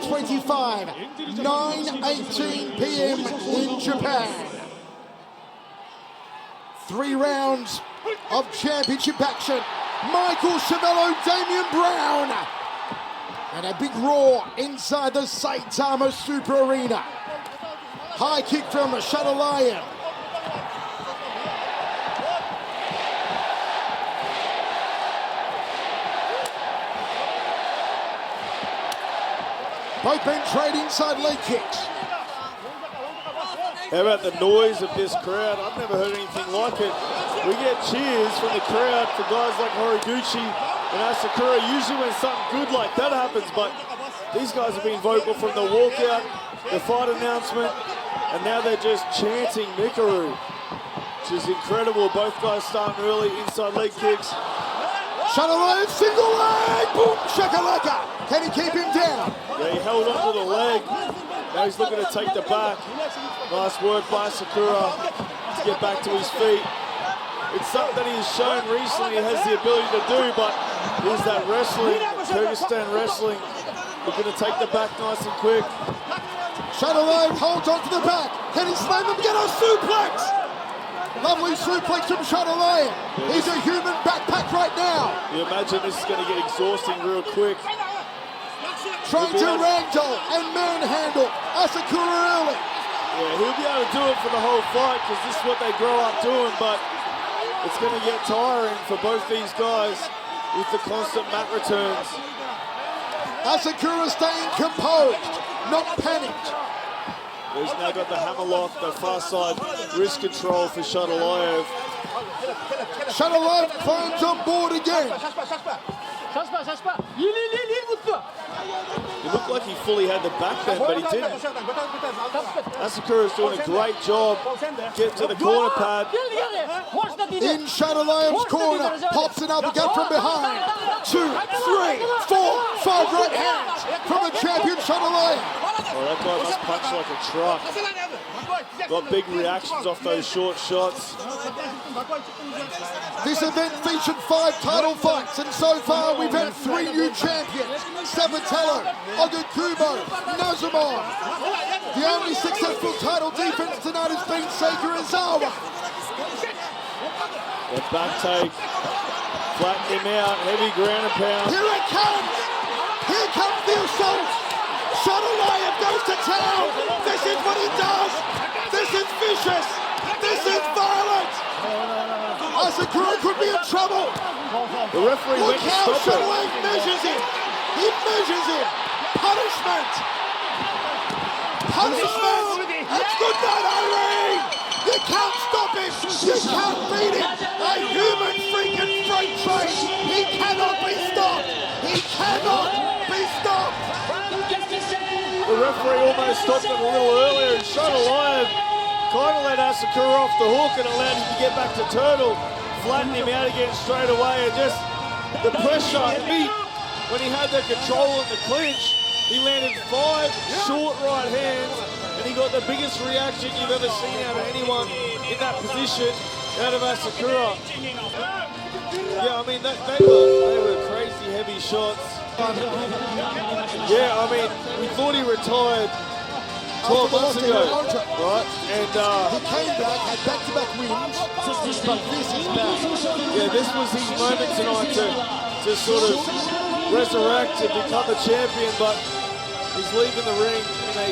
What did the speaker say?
2025, 9:18 p.m. in Japan. 3 rounds of championship action. Michael Chavello, Damian Brown. And a big roar inside the Saitama Super Arena. High kick from Shadalayan. Both men trade inside leg kicks. How about the noise of this crowd? I've never heard anything like it. We get cheers from the crowd for guys like Horiguchi and Asakura, usually when something good like that happens, but these guys have been vocal from the walkout, the fight announcement, and now they're just chanting Mikaru, which is incredible. Both guys starting early, inside leg kicks. Shadalayan, single leg, boom, shakalaka. Can he keep him down? Yeah, he held on to the leg. Now he's looking to take the back. Nice work by Sakura to get back to his feet. It's something that he's shown recently he has the ability to do, but here's that wrestling, Kyrgyzstan wrestling. Looking to take the back nice and quick. Shadalayan holds on to the back. Can he slam him? Get a suplex! Lovely suplex from Shadalayan. He's a human backpack right now. You imagine this is going to get exhausting real quick. Trying to ragdoll and manhandle Asakura early. Yeah, he'll be able to do it for the whole fight because this is what they grow up doing, but it's going to get tiring for both these guys with the constant mat returns. Asakura staying composed, not panicked. He's now got the hammerlock, the far side wrist control for Shadulaev. Shadulaev climbs on board again. It looked like he fully had the back bend, but he didn't. Asakura's doing a great job getting to the corner pad. In Shadulaev's corner, pops an uppercut from behind. 2, 3, 4, 5 right hands from the champion Shadulaev. Oh, that guy must punch like a truck. Got big reactions off those short shots. This event featured 5 title fights, and so far we've had 3 new champions. Sabatello, Ogakubo, Nazumov. The only successful title defense tonight has been Seika Izawa. The back take, flatten him out, heavy ground and pound. Here it comes! Here comes the assault! Shadulaev goes to town! This is what he does! This is vicious! This is violent! Asakura could be in trouble! The referee Look went to how stop it. Shadulaev measures him! He measures him! Punishment! Punishment! That's good night, Irene! You can't stop him! You can't beat him! A human freaking freight train! He cannot be stopped! He cannot be stopped! The referee almost stopped it a little earlier, and Shadulaev kind of let Asakura off the hook and allowed him to get back to Turtle, flattened him out again straight away, and just the pressure beat when he had the control in the clinch. He landed 5 short right hands, and he got the biggest reaction you've ever seen out of anyone in that position out of Asakura. Yeah, I mean, they were crazy heavy shots. Yeah, I mean, we thought he retired 12 months ago, right? And he came back, had back-to-back wins, but this is bad. Yeah, this was his moment tonight to sort of resurrect and become a champion, but he's leaving the ring in a